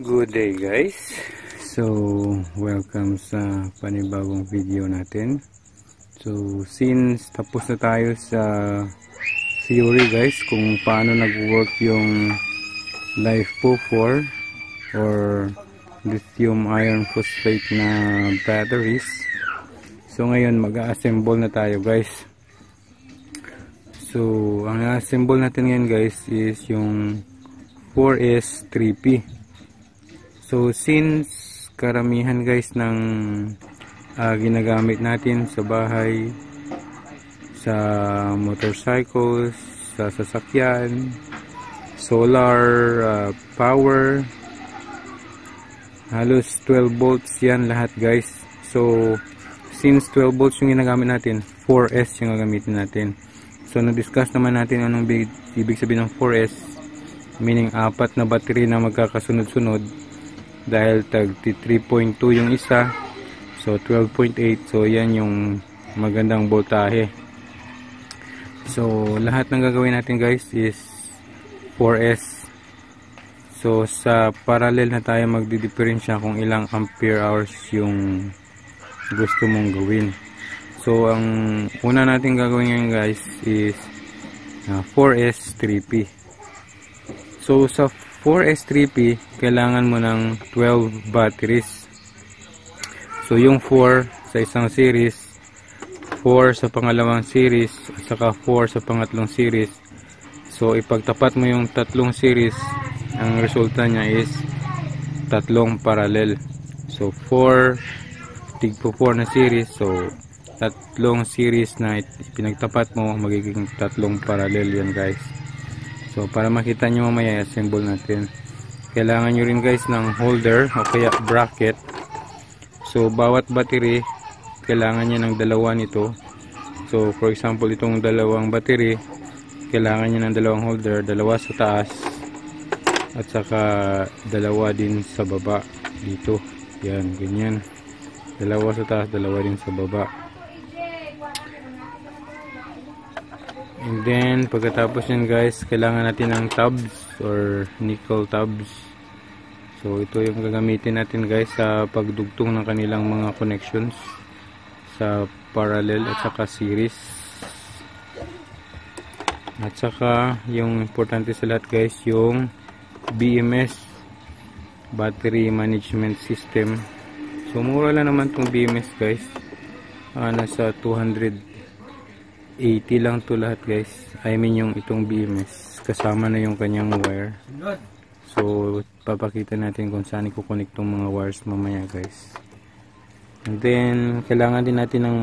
Good day guys. So welcome sa panibagong video natin. So since tapos na tayo sa theory guys kung paano nag-work yung LiFePO4 or lithium iron phosphate na batteries. So ngayon mag-assemble na tayo guys. So ang assemble natin ngayon guys is yung 4S3P. So since karamihan guys ng ginagamit natin sa bahay, sa motorcycles, sa sasakyan, solar power, halos 12 volts yan lahat guys. So since 12 volts yung ginagamit natin, 4S yung gagamitin natin. So na-discuss naman natin anong ibig sabihin ng 4S, meaning apat na battery na magkakasunod-sunod. Dahil tag 3.2 yung isa, so 12.8, so yan yung magandang voltahe. So lahat ng gagawin natin guys is 4S. So sa parallel na tayo magdidiferensya kung ilang ampere hours yung gusto mong gawin. So ang una natin gagawin ngayon guys is 4S3P. So sa 4S3P, kailangan mo ng 12 batteries. So yung 4 sa isang series, 4 sa pangalawang series, at saka 4 sa pangatlong series. So ipagtapat mo yung tatlong series, ang resulta niya is tatlong parallel. So 4 tigpo 4 na series, so tatlong series na pinagtapat mo, magiging tatlong parallel yan guys. So para makita nyo mamaya, assemble natin. Kailangan nyo rin guys ng holder o kaya bracket. So bawat battery kailangan niya ng dalawa nito. So for example itong dalawang battery, kailangan niya ng dalawang holder, dalawa sa taas at saka dalawa din sa baba dito. Yan, ganyan. Dalawa sa taas, dalawa din sa baba. And then pagkatapos yan guys, kailangan natin ng tabs or nickel tabs. So ito yung gagamitin natin guys sa pagdugtong ng kanilang mga connections sa parallel at saka series. At saka yung importante sa lahat guys, yung BMS, Battery Management System. So mura lang naman tong BMS guys, nasa 280 lang to lahat guys. I mean yung itong BMS kasama na yung kanyang wire. So papakita natin kung saan i-connect tong mga wires mamaya guys. And then kailangan din natin ng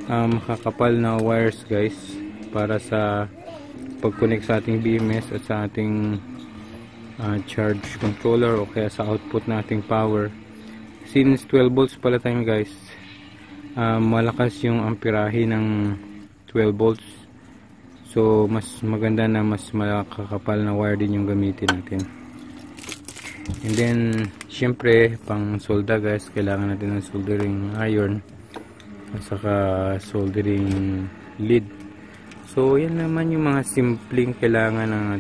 makakapal na wires guys para sa pag-connect sa ating BMS at sa ating charge controller o kaya sa output na ating power. Since 12 volts pala tayo guys, malakas yung amperahe ng 12 volts. So mas maganda na mas makakapal na wire din yung gamitin natin. And then syempre pang solda guys, kailangan natin ng soldering iron at saka soldering lead. So yan naman yung mga simpleng kailangan ng,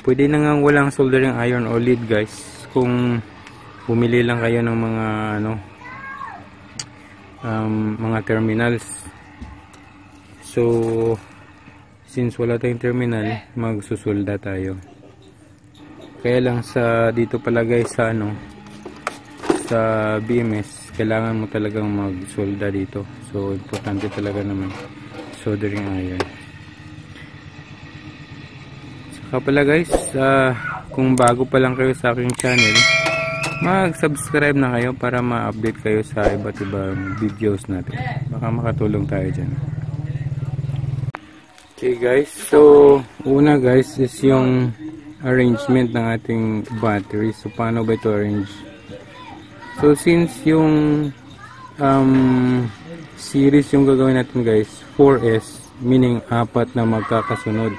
pwede na nga walang soldering iron o lead guys kung bumili lang kayo ng mga mga terminals. So since wala tayong terminal, magsusulda tayo. Kaya lang sa dito pala guys sa sa BMS, kailangan mo talagang magsolda dito. So importante talaga naman soldering iron. Saka pala guys, kung bago pa lang kayo sa aking channel, mag-subscribe na kayo para ma-update kayo sa iba't ibang videos natin. Baka makatulong tayo dyan. Okay guys, so una guys is yung arrangement ng ating battery. So paano ba ito arrange? So since yung series yung gagawin natin guys, 4S, meaning apat na magkakasunod.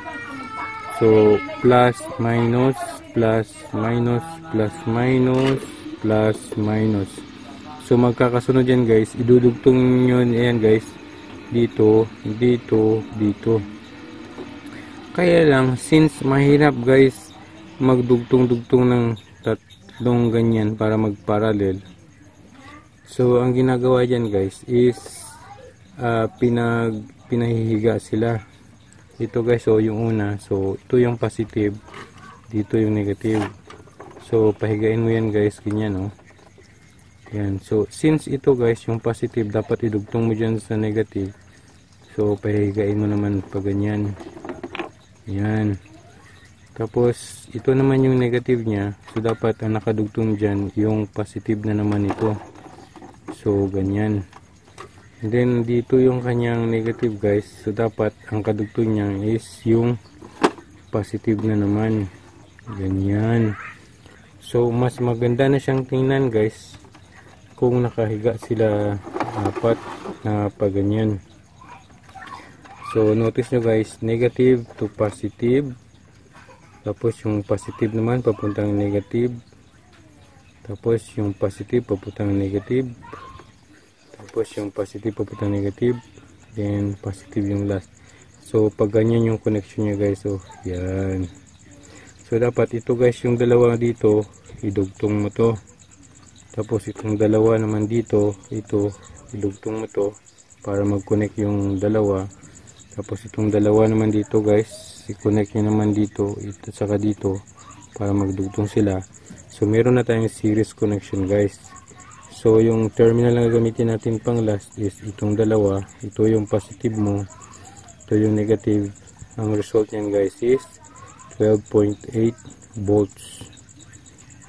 So plus minus plus minus plus minus plus minus. So magkakasunod yan guys, idudugtong nyo yan guys dito, dito, dito. Kaya lang since mahirap guys magdugtong-dugtong ng tatlong ganyan para mag-parallel. So ang ginagawa dyan guys is pinahihiga sila. Ito guys, so yung una, so ito yung positive, dito yung negative. So pahigain mo yan guys, ganyan oh. Yan, so since ito guys yung positive, dapat idugtong mo dyan sa negative. So pahigain mo naman pa ganyan. Yan. Tapos ito naman yung negative nya, so dapat ang nakadugtong dyan yung positive na naman ito. So ganyan. And then dito yung kanyang negative guys, so dapat ang kadugtong nya is yung positive na naman. Ganyan. So mas maganda na siyang tingnan guys kung nakahiga sila apat na paganyan. So notice nyo guys, negative to positive. Tapos yung positive naman papuntang negative. Tapos yung positive papuntang negative. Tapos yung positive papuntang negative. Then positive yung last. So pag ganyan yung connection niya guys. So yan. So dapat ito guys, yung dalawa dito, idugtong mo to. Tapos itong dalawa naman dito, ito, idugtong mo to para mag-connect yung dalawa. Tapos itong dalawa naman dito guys, i-connect nyo naman dito, ito saka dito para magdugtong sila. So meron na tayong series connection guys. So yung terminal na gamitin natin pang last is itong dalawa. Ito yung positive mo, ito yung negative. Ang result nyan guys is 12.8 volts.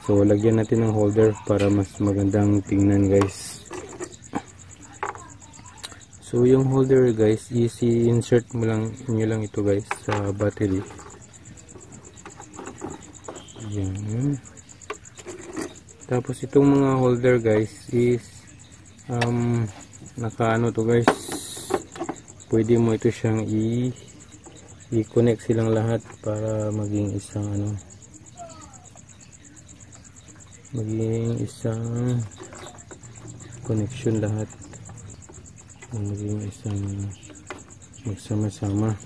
So lagyan natin ng holder para mas magandang tingnan guys. So yung holder guys, easy insert mo lang nyo lang ito guys sa battery. Yan. Tapos itong mga holder guys is nakaano to guys. Pwede mo ito siyang i-connect silang lahat para maging isang maging isang connection lahat. Maging isang magsama-sama.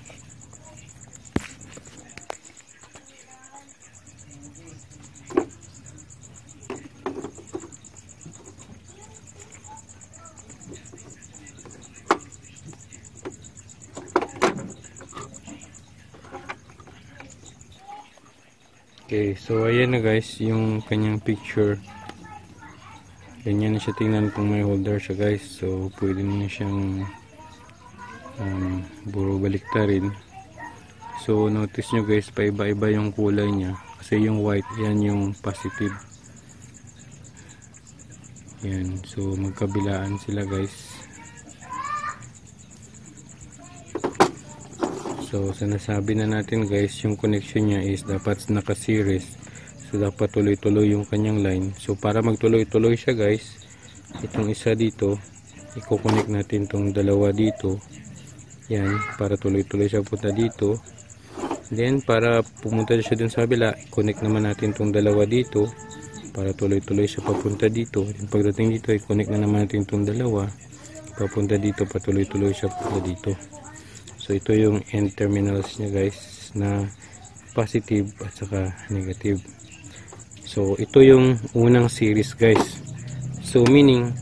Okay, so ayan na guys yung kanyang picture. Ganyan na siya tingnan kung may holder siya guys. So pwede mo na siyang buro baliktarin. So notice nyo guys, paiba-iba yung kulay niya. Kasi yung white, yan yung positive. Yan, so magkabilaan sila guys. So sinasabi na natin guys, yung connection niya is dapat naka-series. So dapat tuloy-tuloy yung kanyang line. So para magtuloy-tuloy siya guys, itong isa dito, i-connect natin tong dalawa dito. Yan, para tuloy-tuloy siya punta dito. Then para pumunta siya dun sa kabila, i-connect naman natin tong dalawa dito para tuloy-tuloy siya papunta dito. Then pagdating dito, i-connect na naman natin tong dalawa papunta dito, patuloy-tuloy siya papunta dito. So ito yung end terminals niya guys, na positive at saka negative. So ito yung unang series guys. So meaning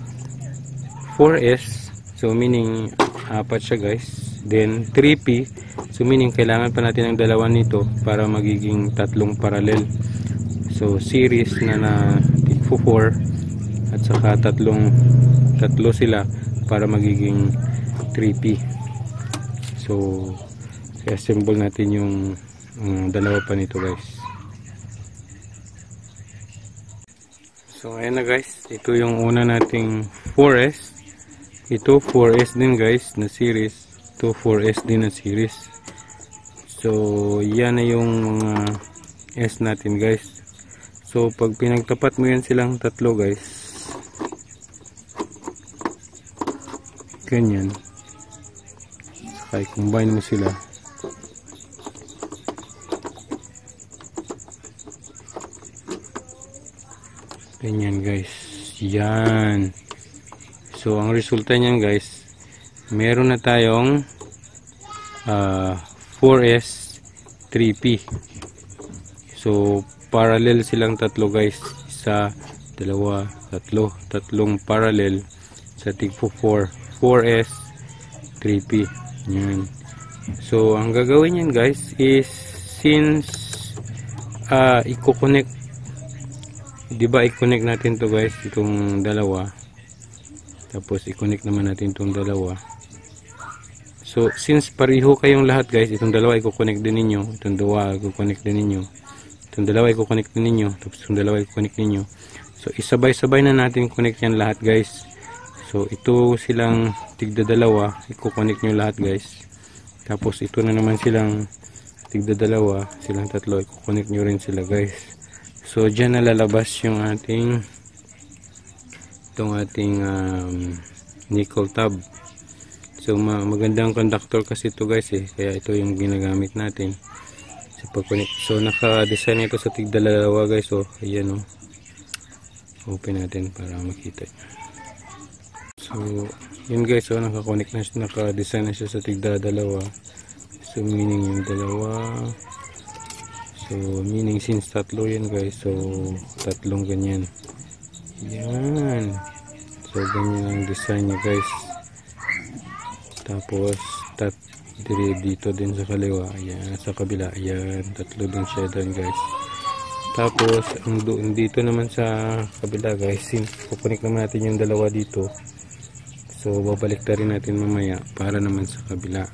4S, so meaning apat siya guys. Then 3P, so meaning kailangan pa natin ng dalawa nito para magiging tatlong parallel. So series na 4 at saka tatlo sila para magiging 3P. So i-assemble natin yung dalawa pa nito guys. So ayan na guys, ito yung una nating 4S. Ito 4S din guys na series. Ito 4S din na series. So yan na yung mga S natin guys. So pag pinagtapat mo yan silang tatlo guys, ganyan, saka i-combine mo sila. Ganyan guys. Yan. So ang resulta niyan guys, meron na tayong 4S 3P. So parallel silang tatlo guys. isa, dalawa, tatlong parallel sa tigpo 4S 3P. Yan. So ang gagawin yan guys is, since i-connect, diba i-connect natin to guys, itong dalawa, tapos i-connect naman natin itong dalawa. So since pareho kayong lahat guys, itong dalawa i-connect din ninyo, itong dalawa i-connect din ninyo, itong dalawa i-connect din ninyo, tapos itong dalawa i-connect ninyo. So isabay-sabay na natin connect yan lahat guys. So ito silang tigda dalawa, i-connect nyo lahat guys. Tapos ito na naman silang tigda dalawa, silang tatlo, i-connect nyo rin sila guys. So dyan na lalabas yung ating nickel tab. So magandang conductor kasi ito guys kaya ito yung ginagamit natin sa pag-connect. So naka-design ito sa tigda dalawa guys. So ayan open natin para makita. So yun guys, so naka-connect na siya, naka-design na siya sa tigda dalawa. So meaning yung dalawa, so meaning since tatlo yan guys, so tatlong ganyan. Yan. So ganyan ang design niya guys. Tapos dito din sa kaliwa, ayan, sa kabila, ayan, tatlo din siya doon guys. Tapos ang doon dito naman sa kabila guys, since kukunik naman natin yung dalawa dito, so babalik na rin natin mamaya para naman sa kabila.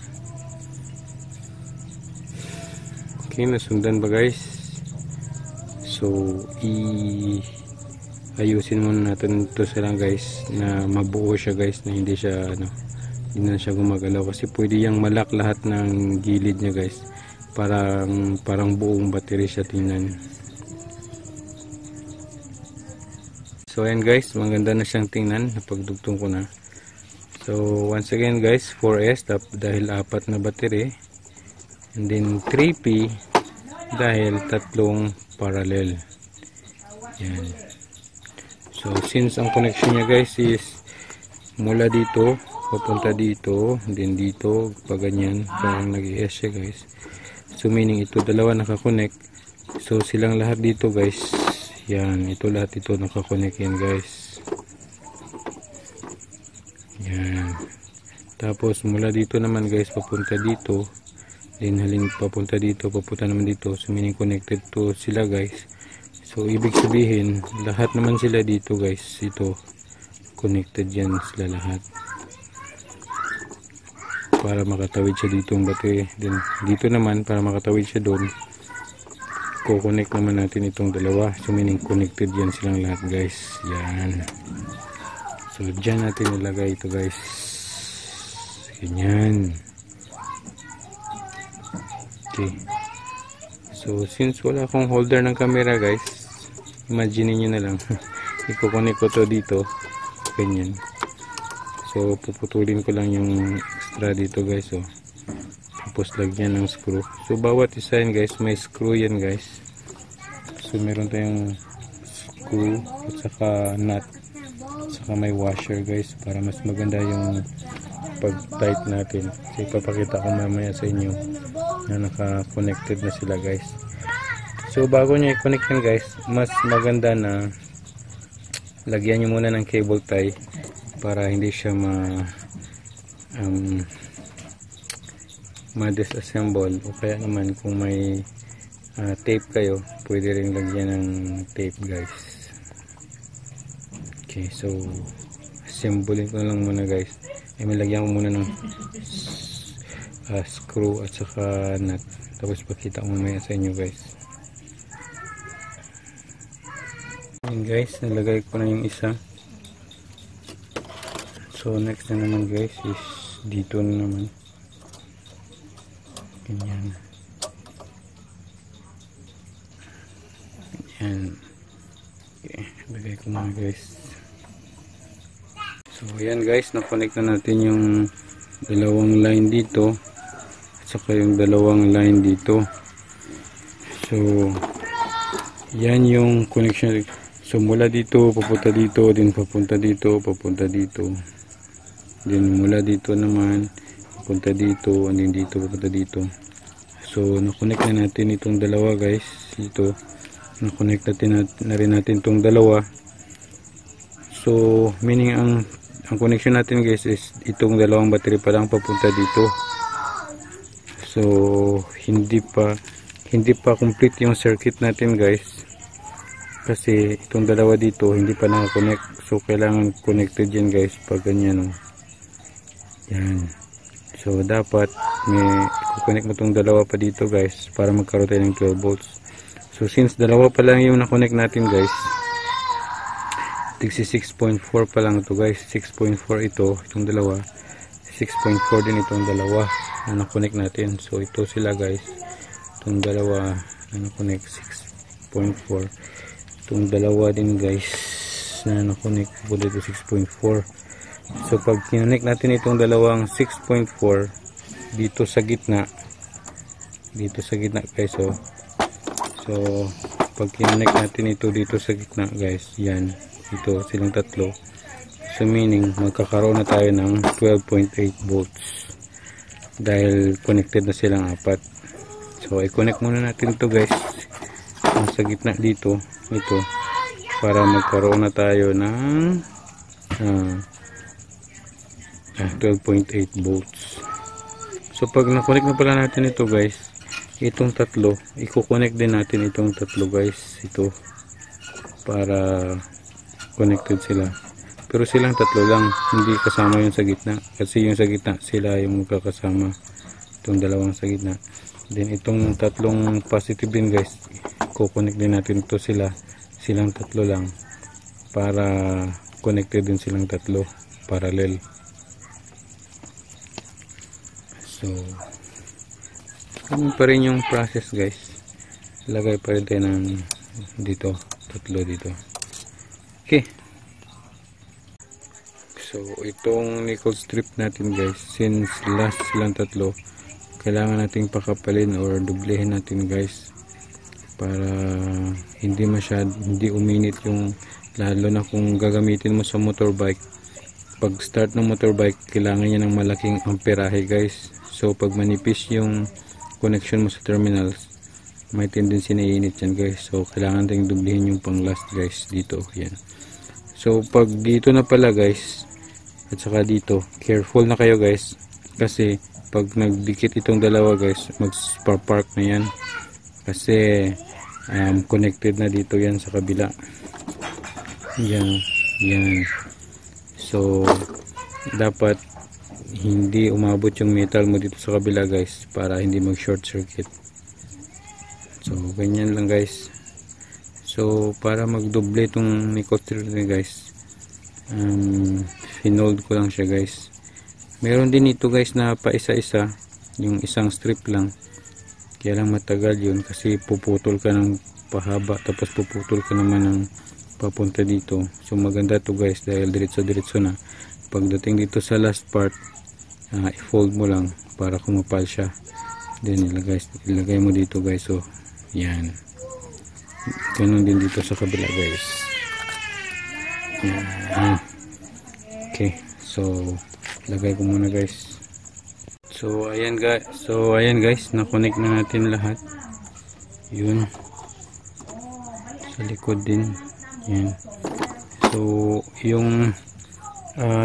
Okay, nasundan ba guys? So ayusin muna natin ito silang guys, na mabuo siya guys, na hindi siya hindi na siya gumagalaw, kasi pwede yang malak lahat ng gilid niya guys, parang buong battery siya tingnan. So ayan guys, maganda na siyang tingnan, napagdugtong ko na. So once again guys, 4S dahil 4 na battery, and then 3P dahil tatlong parallel. Yan. So since ang connection niya guys is mula dito papunta dito, and then dito pa ganyan, parang nag-i-S siya guys. So meaning ito dalawa nakakonect, so silang lahat dito guys, yan, ito lahat ito nakakonect yan guys. Yan. Tapos mula dito naman guys papunta dito, then halin papunta dito, papunta naman dito, so meaning connected to sila guys. So ibig sabihin lahat naman sila dito guys, ito connected yan sila lahat, para makatawid siya dito ang battery. Then dito naman para makatawid siya doon, ko-connect naman natin itong dalawa, so meaning connected yan silang lahat guys. Yan. So dyan natin ilagay ito guys, ganyan. Okay. So since wala akong holder ng camera guys, imagine niyo na lang i-connect ko to dito, ganyan. So puputulin ko lang yung extra dito guys, tapos lagyan ng screw. So bawat isa yan guys, may screw yan guys. So meron tayong screw at saka nut, saka may washer guys, para mas maganda yung pag-tight natin. So ipapakita ko mamaya sa inyo na naka-connected na sila guys. So bago nyo i-connect yan guys, mas maganda na lagyan nyo muna ng cable tie para hindi siya ma-disassemble, o kaya naman kung may tape kayo, pwede rin lagyan ng tape guys. Okay, so assemblein ko lang muna guys. May lagyan ko muna ng screw at saka nut, tapos pakita ko mamaya sa inyo guys. Ayan guys, nalagay ko na yung isa. So next na naman guys is dito na naman, ganyan. Ayan. Okay, lagay ko na guys. So ayan guys, na-connect na natin yung dalawang line dito at saka yung dalawang line dito. So yan yung connection. So mula dito papunta dito, din papunta dito, papunta dito, din mula dito naman papunta dito, and then dito papunta dito. So na-connect na natin itong dalawa guys dito, na-connect na rin natin itong dalawa. So meaning ang connection natin guys is itong dalawang battery pa lang papunta dito. So hindi pa complete yung circuit natin guys, kasi itong dalawa dito hindi pa naka-connect. So kailangan connected yan guys pag ganyan, oh. Yan. So dapat may i-connect mo itong dalawa pa dito guys para magkaroon tayo ng 12 volts. So since dalawa pa lang yung na-connect natin guys, 6.4 pa lang ito guys. 6.4 itong dalawa, 6.4 din itong dalawa na na-connect natin. So ito sila guys, itong dalawa na na-connect 6.4, itong dalawa din guys na na-connect po dito 6.4. so pag kinonnect natin itong dalawang 6.4 dito sa gitna guys, oh. So pag kinonnect natin ito dito sa gitna guys, yan, ito silang tatlo. So meaning magkakaroon na tayo ng 12.8 volts dahil connected na silang apat. So i-connect muna natin ito guys yung sa gitna dito, ito, para magkaroon na tayo ng 12.8 volts. So pag na-connect na pala natin ito guys, itong tatlo, i-connect din natin itong tatlo guys, ito, para connected sila. Pero silang tatlo lang, hindi kasama yung sa gitna, kasi yung sa gitna sila yung magkakasama, itong dalawang sa gitna. Then itong tatlong positive din guys, i-connect din natin ito silang tatlo lang, para connected din silang tatlo, parallel. So ganun pa rin yung process guys, lagay pa rin tayo ng dito, tatlo dito. Okay, so itong nickel strip natin guys, since last silang tatlo, kailangan nating pakapalin or dublehin natin guys, para hindi uminit yung, lalo na kung gagamitin mo sa motorbike. Pag start ng motorbike, kailangan niya ng malaking amperahe guys. So pag manipis yung connection mo sa terminals, may tendency na iinit yan guys. So kailangan tayong dublihin yung pang last guys dito, yan. So pag dito na pala guys, at saka dito, careful na kayo guys, kasi pag nagdikit itong dalawa guys, mag-spark na yan, kasi connected na dito yan sa kabila, yan. So dapat hindi umabot yung metal mo dito sa kabila guys, para hindi mag short circuit. So ganyan lang guys. So para magdoble itong nickel strip guys, finold ko lang siya guys. Meron din ito guys na pa isa-isa, yung isang strip lang, kaya lang matagal yun kasi puputol ka ng pahaba, tapos puputol ka naman ng papunta dito. So maganda to guys dahil diretso na. Pagdating dito sa last part, i-fold mo lang para kumapal siya, then ilagay mo dito guys. So yan, ganun din dito sa kabila guys. Okay, so lagay ko muna guys. So ayan guys, na-connect na natin lahat. Yun, sa likod din yan. So yung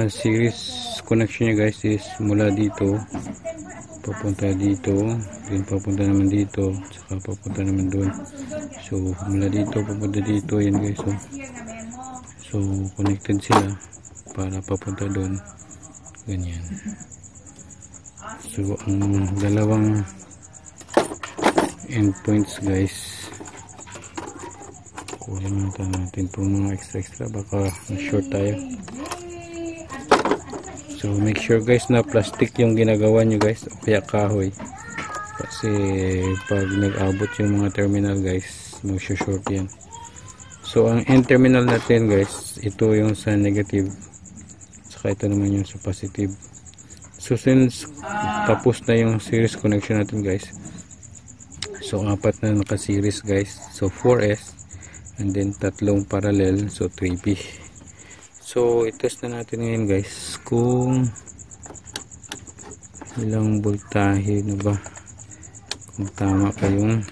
series connection niya guys is mula dito papunta dito, then papunta naman dito, saka papunta naman doon. So mula dito papunta dito, yan guys. So connected sila para papunta doon, ganyan. So ang dalawang endpoints guys, kunin natin itong mga extra, baka short tayo. So make sure guys na plastic yung ginagawa nyo guys, o kaya kahoy, kasi pag nag-abot yung mga terminal guys, mag-short yan. So ang end terminal natin guys, ito yung sa negative, saka ito naman yung sa positive. So since tapos na yung series connection natin guys, so apat na naka-series guys, so 4S, and then tatlong parallel, so 3P. So itest na natin ngayon guys kung ilang voltahe na ba, kung tama pa yung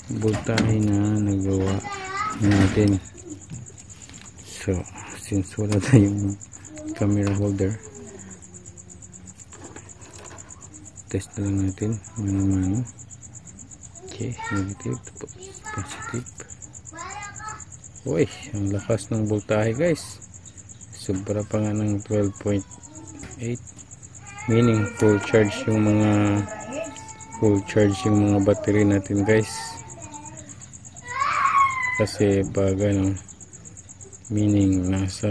voltahe na nagawa natin. So since wala tayong camera holder, test na lang natin mano-mano. Okay, negative to positive. Uy, ang lakas ng voltahe guys, sobra pa nga ng 12.8, meaning full charge yung mga battery natin guys. Kasi pag ano, meaning nasa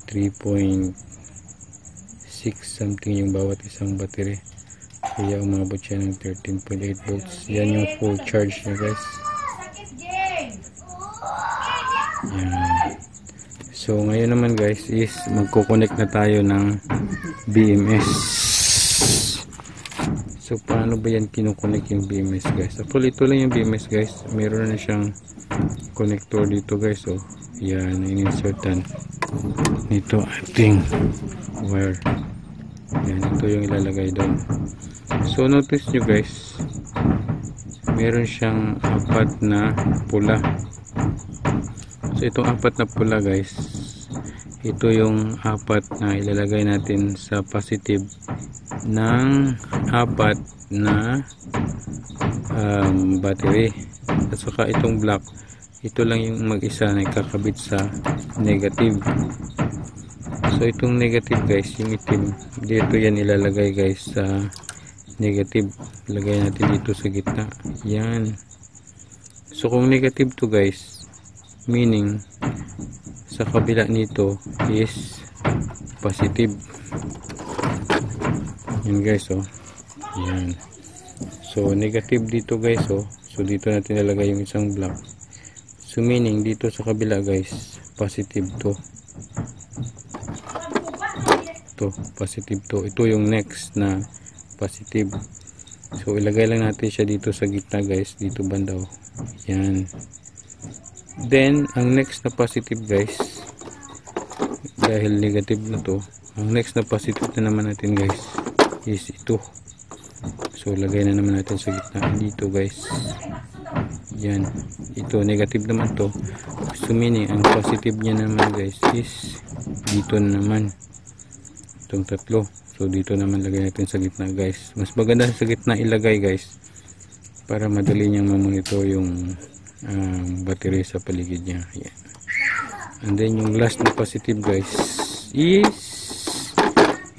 3.6 something yung bawat isang battery, kaya umabot siya ng 13.8 volts. Yan yung full charge niya guys. Yan. So ngayon naman guys is magko-connect na tayo ng BMS. So paano ba yan kino-connect yung BMS guys? Actually ito lang yung BMS guys, meron na siyang connector dito guys. So yan, in-insertan nito ating wire. Yan, ito yung ilalagay doon. So notice nyo guys, meron siyang 4 na pula. So itong 4 na pula guys, ito yung 4 na ilalagay natin sa positive ng 4 na battery. At saka itong black, ito lang yung mag-isa na ikakabit sa negative. So itong negative guys, yung itim, dito yan ilalagay guys sa negative. Lagay natin dito sa gitna. Yan. So kung negative to guys, meaning sa kabila nito is positive. Yan guys, oh. Yan. So negative dito guys, oh. So dito natin ilalagay yung isang black. So meaning dito sa kabila guys, positive to. To, positive to. Ito yung next na positive. So ilagay lang natin siya dito sa gitna guys, dito banda, oh. Yan. Then ang next na positive guys, dahil negative na to, ang next na positive na naman natin guys is ito. So lagay na naman natin sa gitna dito guys. Yan, ito negative naman to. So meaning ang positive niya naman guys is dito naman, itong tatlo. So dito naman lagay natin sa gitna guys. Mas maganda sa gitna ilagay guys, para madali niyang mamonitor yung battery sa paligid niya. Yan. And then yung last na positive guys is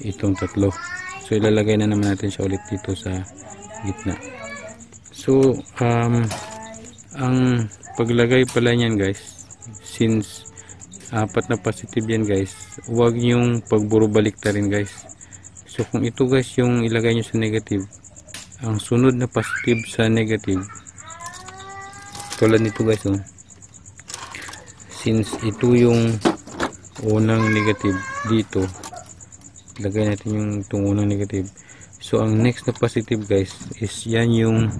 itong tatlo. So ilalagay na naman natin siya ulit dito sa gitna. So ang paglagay pala niyan guys, since 4 na positive yan guys, huwag yung pagburo-balik ta rin guys. So kung ito guys yung ilagay nyo sa negative, ang sunod na positive sa negative, tulad nito guys, oh. Since ito yung unang negative dito, ilagay natin yung itong unang negative. So ang next na positive guys is yan yung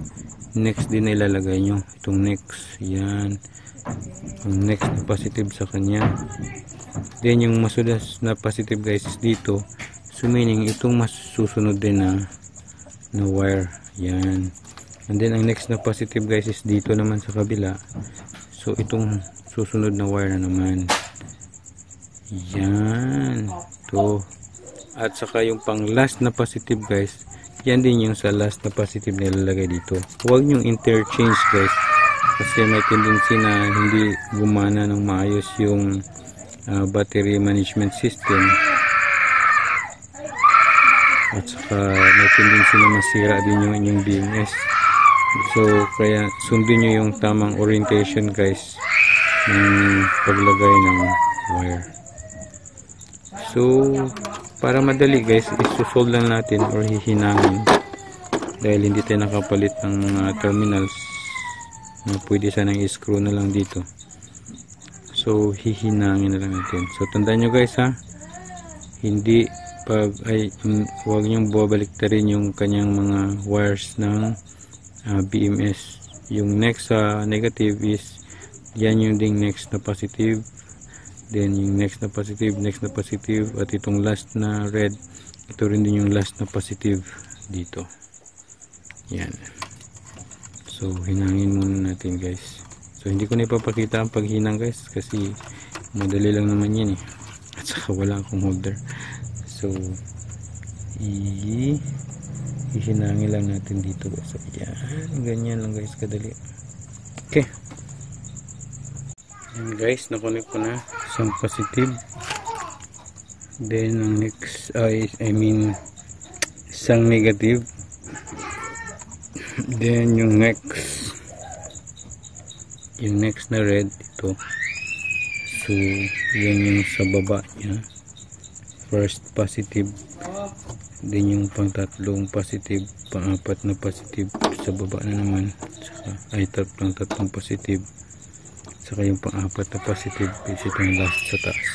next din na ilalagay nyo, itong next. Yan ang next na positive sa kanya. Then yung masudas na positive guys is dito. So meaning itong mas susunod din na wire. Yan. And then ang next na positive guys is dito naman sa kabila. So itong susunod na wire na naman. Yan. To. At saka yung pang last na positive guys, yan din yung sa last na positive na ilalagay dito. Huwag nyong interchange guys, kasi may tendency na hindi gumana ng maayos yung battery management system. At saka may tendency na masira din yung inyong BMS. So kaya sundin nyo yung tamang orientation guys ng paglagay ng wire. So para madali guys, isusolve lang natin or hihinangin, dahil hindi tayo nakapalit ng terminals na pwede sanang i-screw na lang dito. So hihinangin na lang natin. So tandaan nyo guys ha, hindi huwag nyong babalik ta rin yung kanyang mga wires ng BMS. Yung next sa negative is yan yung ding next na positive, then yung next na positive, at itong last na red, ito rin din yung last na positive dito. Yan. So hinangin muna natin guys. So hindi ko na ipapakita ang paghinang guys kasi madali lang naman yan eh. At saka wala akong holder. So ihinangin lang natin dito guys. So yan, ganyan lang guys kadali. Okay. Yan guys, nakunik ko na isang positive. Then ang next isang negative. Then yung next na red ito. So yan yung sa baba niya. First positive. Then yung pang-tatlong positive, pang-apat na positive sa baba na naman. Saka ay tatlong positive. Saka yung pang-apat na positive is itong last sa taas.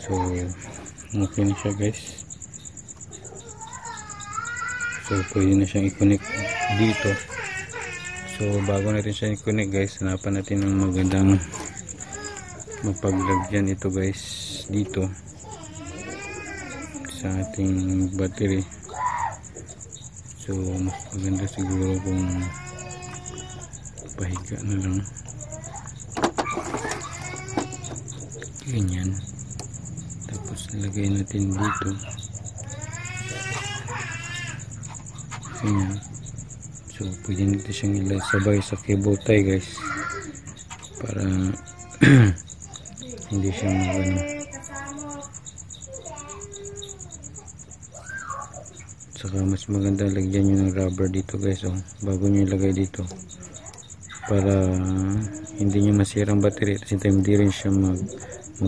So okay na siya guys. So pwede na siyang i-connect dito. So bago natin siya i-connect guys, hanapan natin ng magandang mapaglagyan ito guys dito sa ating battery. So mas maganda siguro kung pahiga na lang ganyan, tapos lagay natin dito ganyan. So pwede natin siyang ilagay sa cable tie guys para hindi siya magano. Saka mas maganda lagyan nyo ng rubber dito guys bago nyo ilagay dito para hindi nyo masira ang battery at hindi rin siya mag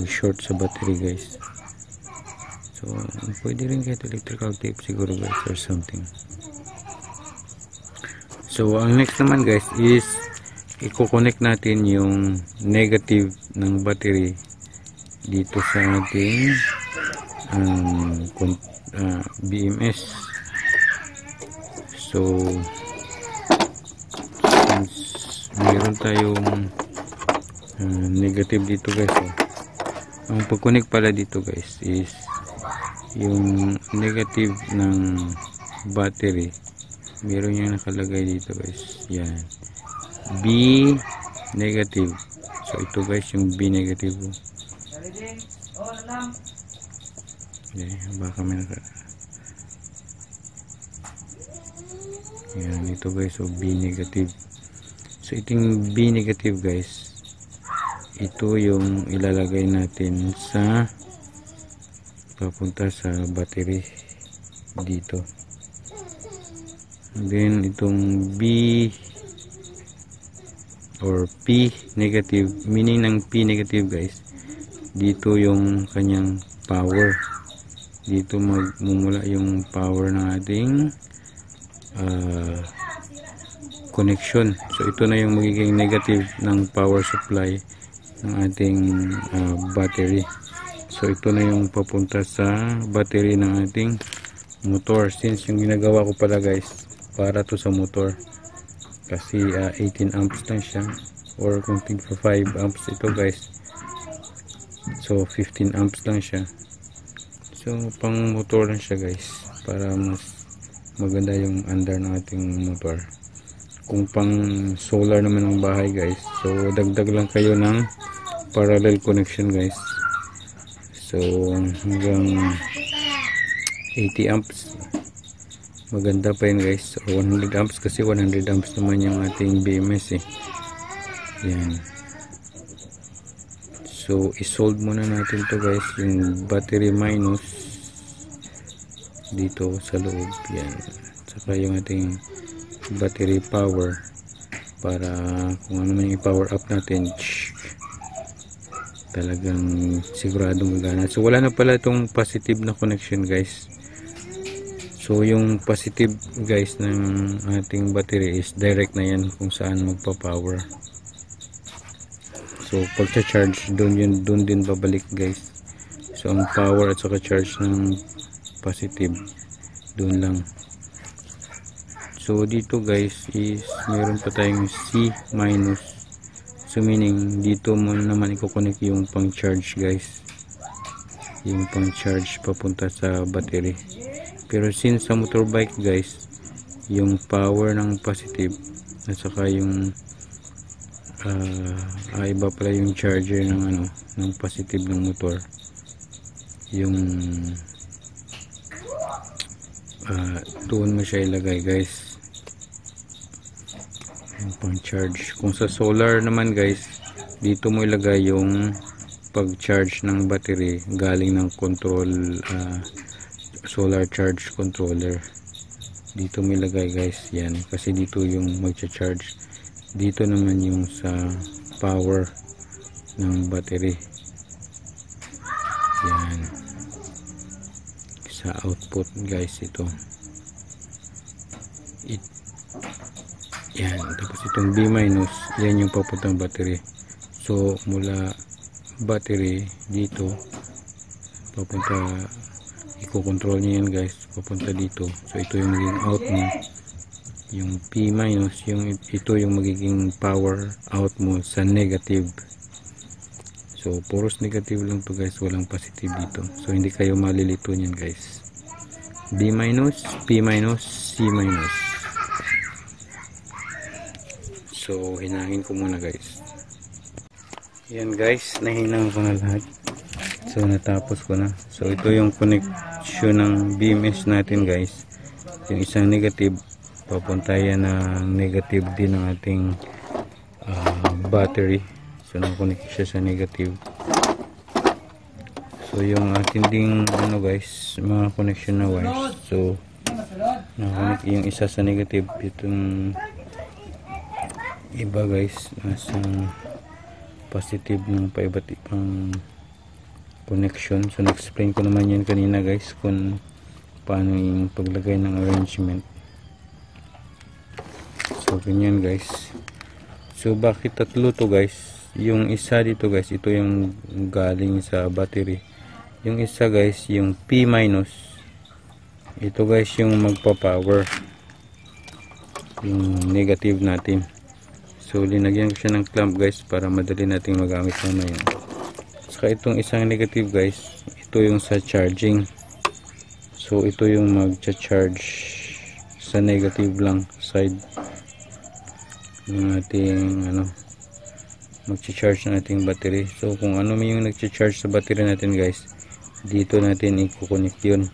short sa battery guys. So pwede rin kahit electrical tape siguro guys or something. So ang next naman guys is i-connect natin yung negative ng battery dito sa ating BMS. So since mayroon tayong negative dito guys ang pag-connect pala dito guys is yung negative ng battery meron yung nakalagay dito guys, yan B negative. So ito guys yung B negative. Okay, baka may yan ito guys, so B negative. So itong B negative guys, ito yung ilalagay natin sa papunta sa battery dito. And then itong B or P negative, meaning ng P negative guys, dito yung kanyang power. Dito magmumula yung power ng ating connection. So ito na yung magiging negative ng power supply ng ating battery. So ito na yung papunta sa battery ng ating motor. Since yung ginagawa ko pala guys para to sa motor kasi 18 amps lang siya, or kung tigpa 5 amps ito guys, so 15 amps lang siya. So pang motor lang siya guys para mas maganda yung under ng ating motor. Kung pang solar naman ang bahay guys, so dagdag lang kayo ng parallel connection guys. So hanggang 80 amps maganda pa yun guys, or 100 amps kasi 100 amps naman yung ating BMS eh. Yan. So isolve muna natin to guys, yung battery minus dito sa loob, yan, saka yung ating battery power para kung ano man yung i-power up natin talagang siguradong gagana. So wala na pala itong positive na connection guys. So yung positive guys ng ating battery is direct na yan kung saan magpa-power. So pagcha-charge doon din babalik guys. So ang power at saka charge ng positive doon lang. So dito guys is meron pa tayong C minus. So meaning dito mo naman i-connect yung pang-charge guys. Yung pang-charge papunta sa battery. Pero since sa motorbike guys, yung power ng positive at saka yung iba pala yung charger ng ano, ng positive ng motor, yung doon mo siya ilagay guys, yung pang charge. Kung sa solar naman guys, dito mo ilagay yung pag charge ng battery galing ng control, solar charge controller. Dito mo ilagay guys, yan, kasi dito yung magcha-charge. Dito naman yung sa power ng battery, yan, sa output guys. Ito yan, tapos itong B minus, yan yung papuntang battery. So mula battery dito papunta, i-control niya yan guys, papunta dito. So ito yung magiging out mo, yung P minus, yung ito yung magiging power out mo sa negative. So puros negative lang to guys, walang positive dito. So hindi kayo malilito niyan guys. B minus, P minus, C minus. So hinangin ko muna guys. Yan guys, nahinang ko na lahat. So natapos ko na. So ito yung connection ng BMS natin guys. Yung isang negative, papunta yan na negative din ng ating battery. So nakakonect siya sa negative. So yung ating ding ano guys, mga connection na wires. So nakakonect yung isa sa negative, itong iba guys nasa positive ng paiba't ibang connection. So na-explain ko naman yan kanina guys, kung paano yung paglagay ng arrangement. So ganyan guys. So bakit tatlo to guys? Yung isa dito guys, ito yung galing sa battery. Yung isa guys, yung P minus, ito guys yung magpa-power, yung negative natin. So linagyan ko siya ng clamp guys para madali nating magamit mamaya. Saka itong isang negative guys, ito yung sa charging. So ito yung magcha-charge sa negative lang side ng ating ano, magcha-charge ng ating battery. So kung ano man yung nagcha-charge sa battery natin guys, dito natin i-connect yun.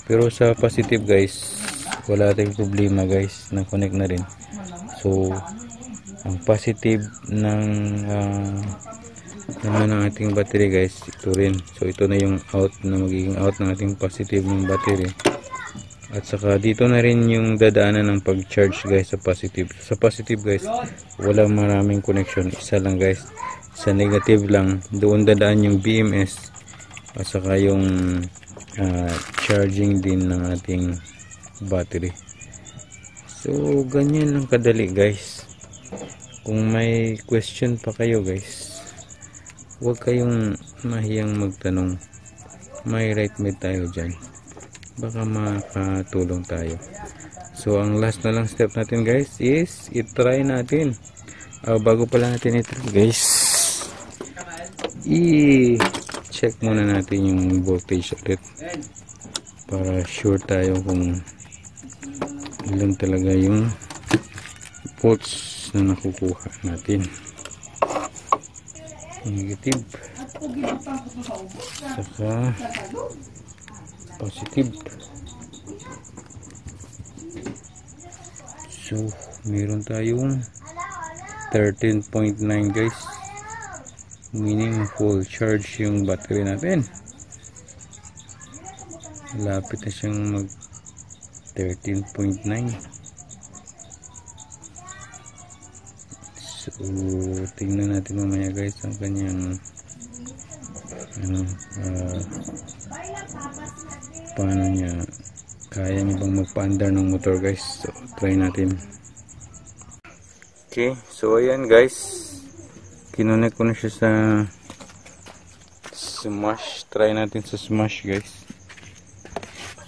Pero sa positive guys, wala tayong problema guys, na-connect na rin. So ang positive ng naman ng ating battery guys, ito rin. So ito na yung out, na magiging out ng ating positive ng battery. At saka dito na rin yung dadaanan ng pag-charge guys sa positive. Sa positive guys, wala maraming connection, isa lang guys. Sa negative lang, doon dadaan yung BMS at saka yung charging din ng ating battery. So ganyan lang kadali guys. Kung may question pa kayo guys, huwag kayong mahiyang magtanong. May right mate tayo dyan, baka makatulong tayo. So ang last na lang step natin guys is i-try natin. Bago pala natin i-try guys, i-check muna natin yung voltage ulit para sure tayo kung ilan talaga yung volts na nakukuha natin. Negative saka positive. So meron tayong 13.9 guys, meaning full charge yung battery natin. Lapit na siyang mag 13.9. So tingnan natin mamaya guys ang kanyang ano, paano niya, kaya niya bang magpa-under ng motor guys. So try natin. Okay, so ayan guys, kinunik ko na siya sa smash. Try natin sa smash guys.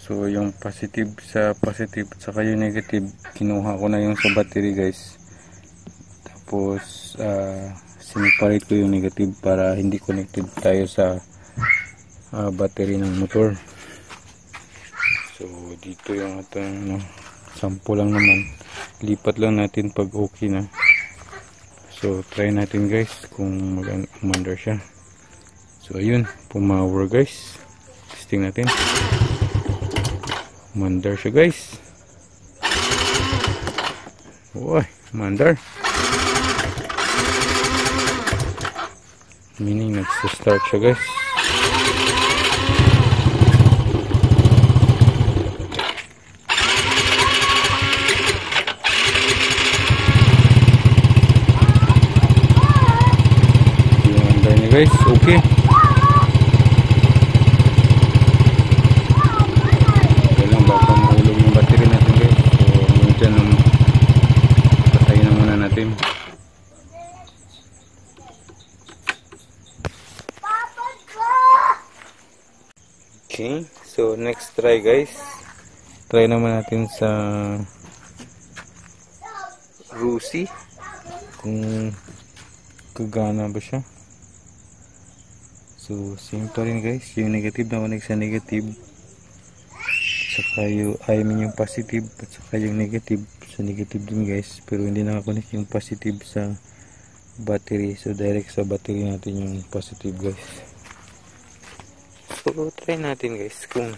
So yung positive sa positive at saka yung negative, kinuha ko na yung sa battery guys. Tapos sineparate ko yung negative para hindi connected tayo sa battery ng motor. So dito yung ating Sample lang naman. Lipat lang natin pag okay na. So try natin guys kung umandar siya. So ayun, pumower guys. Testing natin. Umandar siya guys. Uy, umandar. Meaning nagsa-start siya guys. Guys, okay. Kailang baka mahulog yung battery natin guys. So, dyan patayin na muna natin. Okay, so next try guys. Try naman natin sa Rusi. Kung kagana ba siya. So, same pa rin guys. Yung negative na connect sa negative. Saka yung, yung positive. At saka yung negative sa negative din guys. Pero hindi nakakonect yung positive sa battery. So, direct sa battery natin yung positive guys. So, try natin guys kung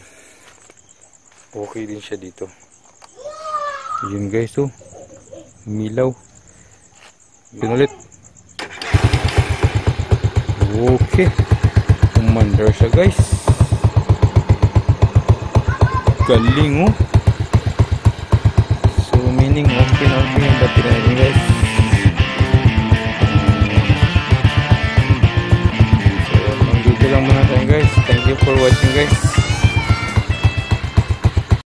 okay din siya dito. Yun guys, oh. Milaw. Yun ulit. Okay. Umandar siya guys. Galing oh. So meaning okay na okay yung battery natin guys. So hanggang dito lang muna tayo guys. Thank you for watching guys.